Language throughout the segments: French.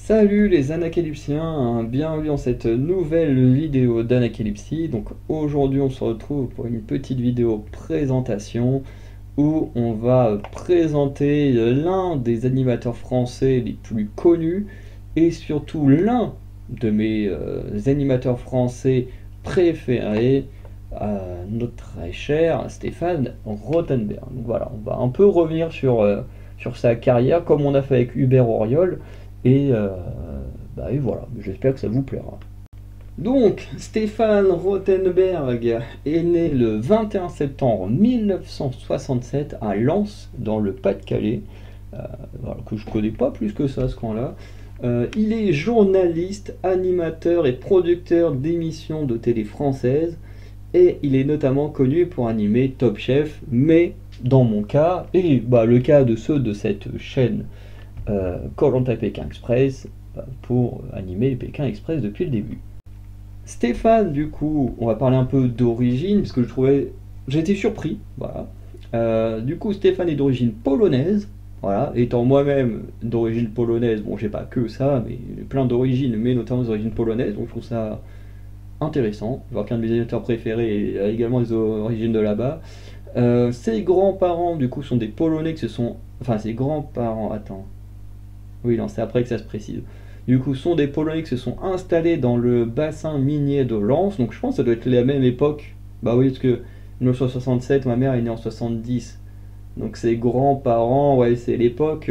Salut les anacalypsiens, bienvenue dans cette nouvelle vidéo d'Anacalypsie. Donc aujourd'hui on se retrouve pour une petite vidéo présentation où on va présenter l'un des animateurs français les plus connus et surtout l'un de mes animateurs français préférés, notre très cher Stéphane Rothenberg. Donc voilà, on va un peu revenir sur sa carrière comme on a fait avec Hubert Auriol. Et voilà, j'espère que ça vous plaira. Donc, Stéphane Rothenberg est né le 21 septembre 1967 à Lens, dans le Pas-de-Calais, voilà, que je connais pas plus que ça ce coin-là. Il est journaliste, animateur et producteur d'émissions de télé françaises, et il est notamment connu pour animer Top Chef, mais dans mon cas, et le cas de ceux de cette chaîne, Koh-Lanta Pékin Express, pour animer Pékin Express depuis le début. Stéphane, du coup, on va parler un peu d'origine, parce que j'ai été surpris, voilà. Du coup, Stéphane est d'origine polonaise, voilà, étant moi-même d'origine polonaise, bon, j'ai pas que ça, mais plein d'origines, mais notamment des origines polonaises, donc je trouve ça intéressant, voir qu'un de mes animateurs préférés a également des origines de là-bas. Ses grands-parents, du coup, sont des Polonais qui se sont... Enfin, ses grands-parents, attends... Oui, non, c'est après que ça se précise. Du coup, sont des Polonais qui se sont installés dans le bassin minier de Lens. Donc je pense que ça doit être la même époque. Bah oui, parce que 1967, ma mère est née en 70. Donc ses grands-parents, ouais, c'est l'époque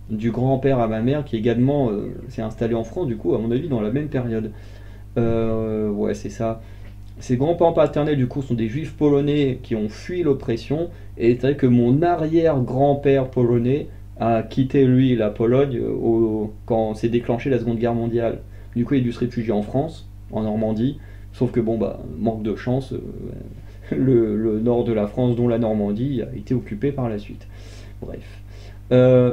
du grand-père à ma mère qui également s'est installé en France, du coup, à mon avis, dans la même période. Ouais, c'est ça. Ses grands-parents paternels, du coup, sont des juifs polonais qui ont fui l'oppression. Et c'est vrai que mon arrière-grand-père polonais a quitté, lui, la Pologne quand s'est déclenchée la Seconde Guerre mondiale. Du coup, il a dû se réfugier en France, en Normandie. Sauf que, bon, manque de chance, le nord de la France, dont la Normandie, a été occupé par la suite. Bref.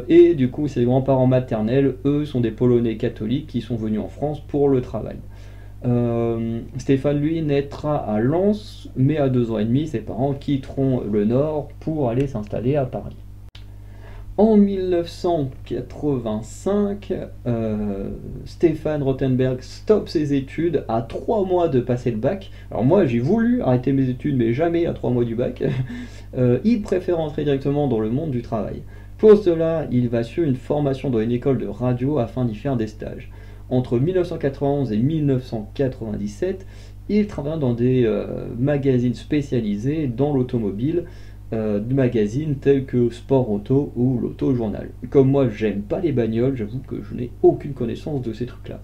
Et du coup, ses grands-parents maternels, eux, sont des Polonais catholiques qui sont venus en France pour le travail. Stéphane, lui, naîtra à Lens, mais à 2 ans et demi, ses parents quitteront le Nord pour aller s'installer à Paris. En 1985, Stéphane Rothenberg stoppe ses études à 3 mois de passer le bac. Alors moi, j'ai voulu arrêter mes études, mais jamais à 3 mois du bac. Il préfère entrer directement dans le monde du travail. Pour cela, il va suivre une formation dans une école de radio afin d'y faire des stages. Entre 1991 et 1997, il travailla dans des magazines spécialisés dans l'automobile, de magazines tels que Sport Auto ou l'Auto Journal. Comme moi, j'aime pas les bagnoles, j'avoue que je n'ai aucune connaissance de ces trucs-là.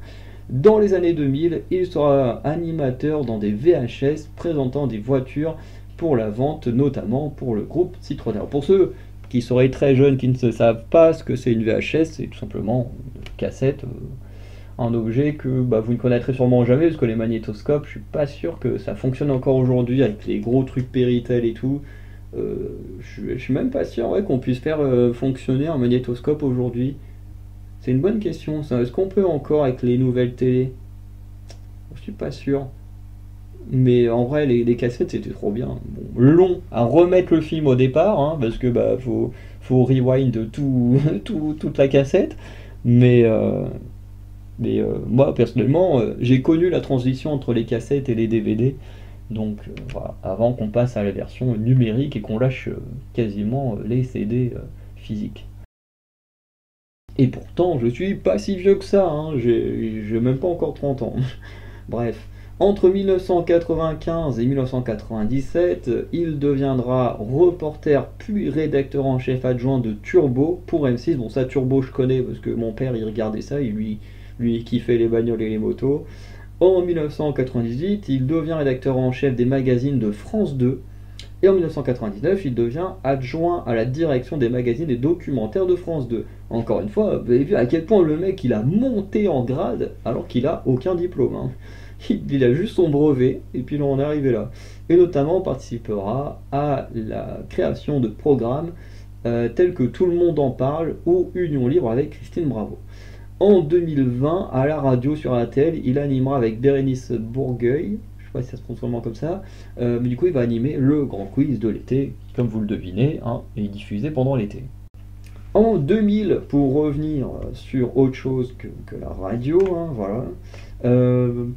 Dans les années 2000, il sera animateur dans des VHS présentant des voitures pour la vente, notamment pour le groupe Citroën. Alors pour ceux qui seraient très jeunes, qui ne savent pas ce que c'est une VHS, c'est tout simplement une cassette, un objet que vous ne connaîtrez sûrement jamais, parce que les magnétoscopes, je suis pas sûr que ça fonctionne encore aujourd'hui avec les gros trucs Péritel et tout. Je suis même pas sûr, ouais, qu'on puisse faire fonctionner un magnétoscope aujourd'hui. C'est une bonne question, ça. Est-ce qu'on peut encore avec les nouvelles télé? Je suis pas sûr. Mais en vrai, les cassettes, c'était trop bien. Bon, long à remettre le film au départ, hein, parce que faut rewind toute la cassette. Mais moi, personnellement, j'ai connu la transition entre les cassettes et les DVD. Donc voilà, avant qu'on passe à la version numérique et qu'on lâche quasiment les CD physiques. Et pourtant, je suis pas si vieux que ça, hein, j'ai même pas encore 30 ans. Bref, entre 1995 et 1997, il deviendra reporter puis rédacteur en chef adjoint de Turbo pour M6. Bon, ça, Turbo, je connais parce que mon père, il regardait ça, et lui il kiffait les bagnoles et les motos. En 1998, il devient rédacteur en chef des magazines de France 2. Et en 1999, il devient adjoint à la direction des magazines et documentaires de France 2. Encore une fois, vous avez vu à quel point le mec il a monté en grade alors qu'il a aucun diplôme, hein. Il a juste son brevet et puis là on est arrivé là. Et notamment participera à la création de programmes tels que Tout le monde en parle ou Union Libre avec Christine Bravo. En 2020, à la radio sur RTL, il animera avec Bérénice Bourgueil, je ne sais pas si ça se prononce vraiment comme ça, mais du coup il va animer le grand quiz de l'été, comme vous le devinez, hein, et diffusé pendant l'été. En 2000, pour revenir sur autre chose que la radio, hein, voilà,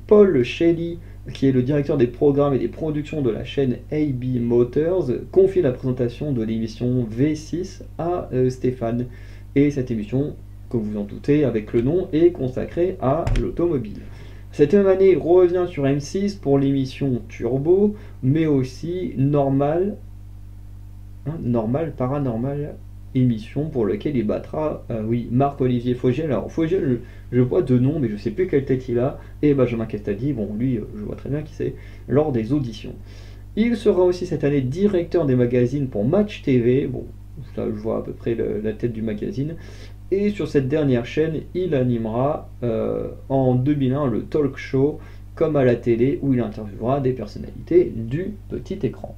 Paul Shelley, qui est le directeur des programmes et des productions de la chaîne AB Motors, confie la présentation de l'émission V6 à Stéphane. Et cette émission, comme vous en doutez, avec le nom, est consacrée à l'automobile. Cette même année, il revient sur M6 pour l'émission Turbo, mais aussi Normal, Paranormal, émission pour laquelle il battra, oui, Marc-Olivier Fogiel. Alors Fogiel, je vois deux noms, mais je sais plus quelle tête il a, et Benjamin Castaldi, bon lui, je vois très bien qui c'est, lors des auditions. Il sera aussi cette année directeur des magazines pour Match TV, bon, là je vois à peu près la tête du magazine, et sur cette dernière chaîne, il animera en 2001 le talk show, comme à la télé, où il interviewera des personnalités du petit écran.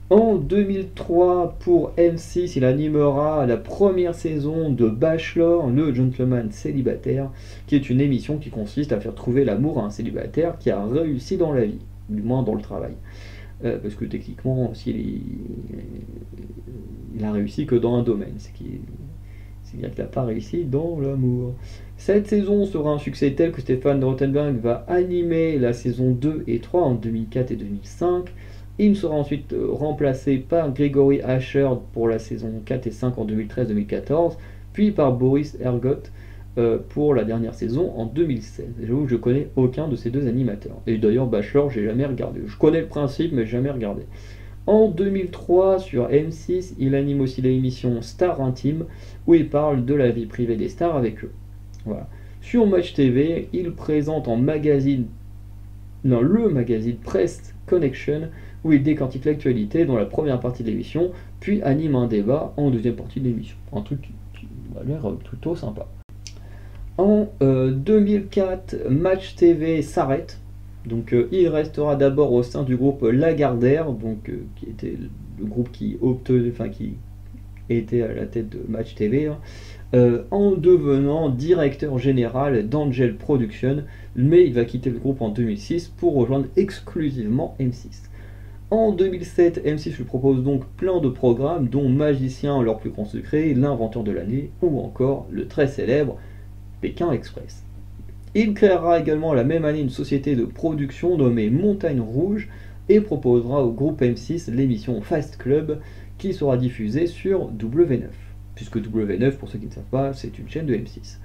En 2003, pour M6, il animera la première saison de Bachelor, le gentleman célibataire, qui est une émission qui consiste à faire trouver l'amour à un célibataire qui a réussi dans la vie, du moins dans le travail. Parce que techniquement, il a réussi que dans un domaine, c'est-à-dire qu'il n'a pas réussi dans l'amour. Cette saison sera un succès tel que Stéphane Rothenberg va animer la saison 2 et 3 en 2004 et 2005. Il sera ensuite remplacé par Grégory Asher pour la saison 4 et 5 en 2013-2014, puis par Boris Ergot pour la dernière saison en 2016. J'avoue que je connais aucun de ces deux animateurs. Et d'ailleurs, Bachelor, j'ai jamais regardé. Je connais le principe, mais jamais regardé. En 2003, sur M6, il anime aussi l'émission Star Intime, où il parle de la vie privée des stars avec eux. Voilà. Sur Match TV, il présente le magazine Press Connection, où il décortique l'actualité dans la première partie de l'émission, puis anime un débat en deuxième partie de l'émission. Un truc qui a l'air plutôt sympa. En 2004, Match TV s'arrête. Donc il restera d'abord au sein du groupe Lagardère, donc, qui était le groupe qui était à la tête de Match TV, hein, en devenant directeur général d'Angel Production, mais il va quitter le groupe en 2006 pour rejoindre exclusivement M6. En 2007, M6 lui propose donc plein de programmes, dont Magicien, leur plus grand secret, L'inventeur de l'année, ou encore le très célèbre Pékin Express. Il créera également la même année une société de production nommée Montagne Rouge et proposera au groupe M6 l'émission Fast Club qui sera diffusée sur W9. Puisque W9, pour ceux qui ne savent pas, c'est une chaîne de M6.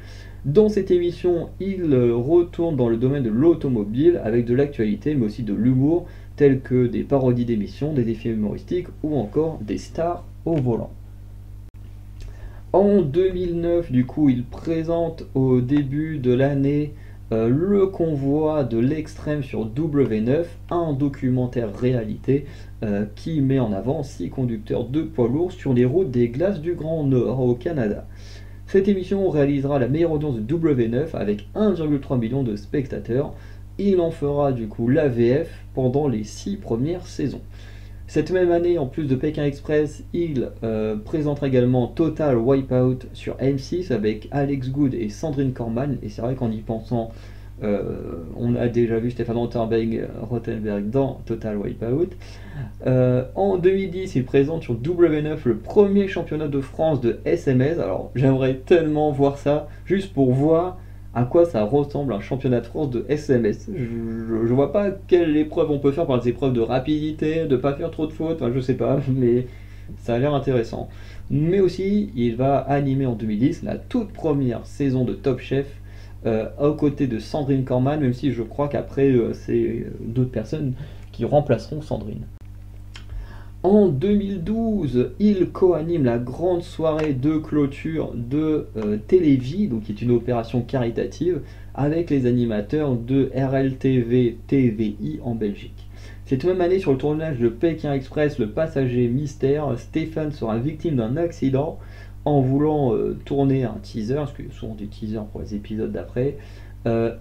Dans cette émission, il retourne dans le domaine de l'automobile avec de l'actualité mais aussi de l'humour, tels que des parodies d'émissions, des défis humoristiques ou encore des stars au volant. En 2009, du coup, il présente au début de l'année Le Convoi de l'extrême sur W9, un documentaire réalité qui met en avant 6 conducteurs de poids lourds sur les routes des glaces du Grand Nord au Canada. Cette émission réalisera la meilleure audience de W9 avec 1,3 million de spectateurs. Il en fera du coup l'AVF pendant les 6 premières saisons. Cette même année, en plus de Pékin Express, il présentera également Total Wipeout sur M6 avec Alex Good et Sandrine Corman. Et c'est vrai qu'en y pensant, on a déjà vu Stéphane Rothenberg dans Total Wipeout. En 2010, il présente sur W9 le premier championnat de France de SMS. Alors j'aimerais tellement voir ça, juste pour voir à quoi ça ressemble un championnat de France de SMS. Je vois pas quelle épreuve on peut faire, par des épreuves de rapidité, de pas faire trop de fautes, enfin je sais pas, mais ça a l'air intéressant. Mais aussi, il va animer en 2010 la toute première saison de Top Chef aux côtés de Sandrine Corman, même si je crois qu'après c'est d'autres personnes qui remplaceront Sandrine. En 2012, il co-anime la grande soirée de clôture de Télévie, donc qui est une opération caritative, avec les animateurs de RLTV TVI en Belgique. Cette même année, sur le tournage de Pékin Express, le passager mystère, Stéphane sera victime d'un accident en voulant tourner un teaser, parce qu'il y a souvent des teasers pour les épisodes d'après,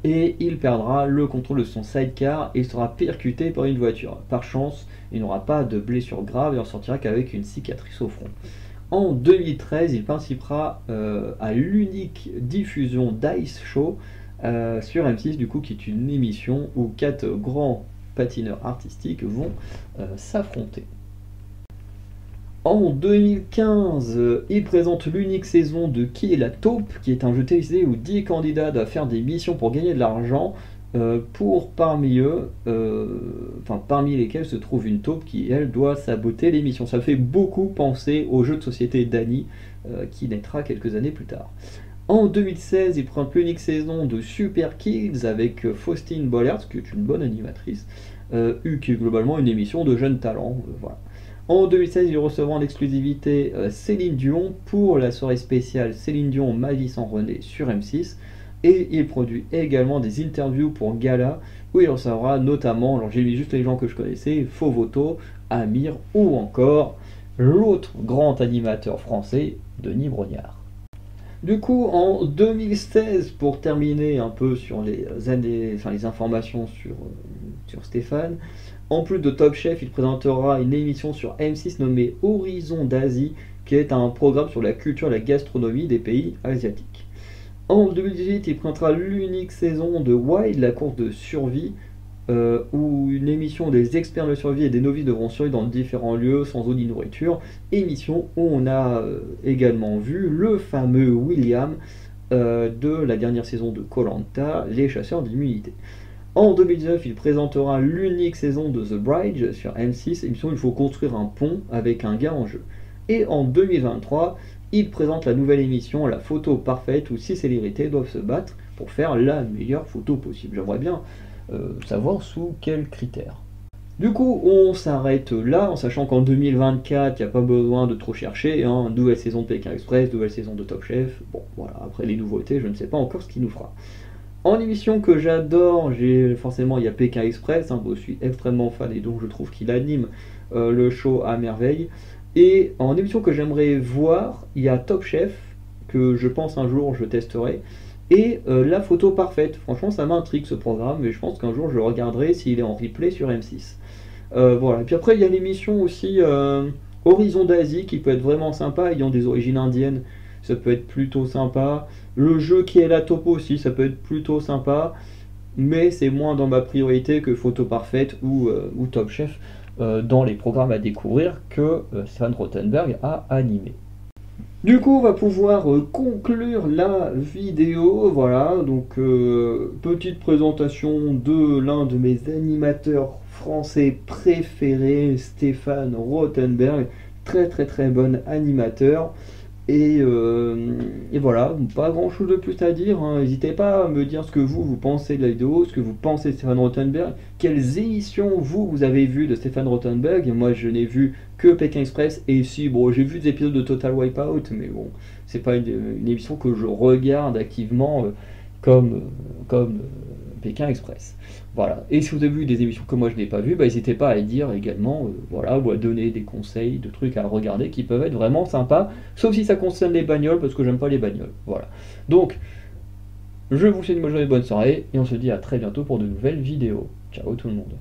et il perdra le contrôle de son sidecar et sera percuté par une voiture. Par chance, il n'aura pas de blessure grave et en sortira qu'avec une cicatrice au front. En 2013, il participera à l'unique diffusion d'Ice Show sur M6, du coup, qui est une émission où 4 grands patineurs artistiques vont s'affronter. En 2015, il présente l'unique saison de Qui est la taupe, qui est un jeu télévisé où 10 candidats doivent faire des missions pour gagner de l'argent, pour parmi eux, parmi lesquels se trouve une taupe qui, elle, doit saboter les missions. Ça fait beaucoup penser au jeu de société Dany, qui naîtra quelques années plus tard. En 2016, il présente l'unique saison de Super Kids avec Faustine Bollert, qui est une bonne animatrice, qui est globalement une émission de jeunes talents. Voilà. En 2016, il recevra en exclusivité Céline Dion pour la soirée spéciale Céline Dion Ma vie sans René sur M6. Et il produit également des interviews pour Gala, où il recevra notamment, alors j'ai mis juste les gens que je connaissais, Fovoto, Amir ou encore l'autre grand animateur français, Denis Brognard. Du coup, en 2016, pour terminer un peu sur les informations sur Stéphane, en plus de Top Chef, il présentera une émission sur M6 nommée Horizon d'Asie, qui est un programme sur la culture et la gastronomie des pays asiatiques. En 2018, il présentera l'unique saison de Wild, la course de survie, où une émission où des experts de survie et des novices devront survivre dans différents lieux sans eau ni nourriture. Émission où on a également vu le fameux William de la dernière saison de Koh-Lanta, les chasseurs d'immunité. En 2019, il présentera l'unique saison de The Bridge sur M6, émission où il faut construire un pont avec un gars en jeu. Et en 2023, il présente la nouvelle émission La photo parfaite, où 6 célébrités doivent se battre pour faire la meilleure photo possible. J'aimerais bien savoir sous quels critères. Du coup, on s'arrête là, en sachant qu'en 2024, il n'y a pas besoin de trop chercher, hein, nouvelle saison de Pékin Express, nouvelle saison de Top Chef, bon voilà, après les nouveautés, je ne sais pas encore ce qu'il nous fera. En émission que j'adore, forcément il y a Pékin Express, hein, je suis extrêmement fan et donc je trouve qu'il anime le show à merveille. Et en émission que j'aimerais voir, il y a Top Chef, que je pense un jour je testerai, et La photo parfaite. Franchement ça m'intrigue ce programme, mais je pense qu'un jour je le regarderai s'il est en replay sur M6. Voilà. Et puis après il y a l'émission aussi Horizon d'Asie qui peut être vraiment sympa, ayant des origines indiennes, ça peut être plutôt sympa. Le jeu Qui est la taupe aussi, ça peut être plutôt sympa, mais c'est moins dans ma priorité que Photo Parfaite ou Top Chef dans les programmes à découvrir que Stéphane Rothenberg a animé. Du coup, on va pouvoir conclure la vidéo. Voilà, donc petite présentation de l'un de mes animateurs français préférés, Stéphane Rothenberg. Très très très bon animateur. Et voilà, pas grand chose de plus à dire, hein. N'hésitez pas à me dire ce que vous pensez de la vidéo, ce que vous pensez de Stéphane Rothenberg, quelles émissions vous avez vues de Stéphane Rothenberg. Moi je n'ai vu que Pékin Express, et si, bon, j'ai vu des épisodes de Total Wipeout, mais bon, c'est pas une émission que je regarde activement comme Pékin Express. Voilà. Et si vous avez vu des émissions que moi je n'ai pas vues, n'hésitez pas à dire également, voilà, ou à donner des conseils, de trucs à regarder qui peuvent être vraiment sympas, sauf si ça concerne les bagnoles, parce que j'aime pas les bagnoles. Voilà. Donc, je vous souhaite une bonne journée, bonne soirée, et on se dit à très bientôt pour de nouvelles vidéos. Ciao tout le monde.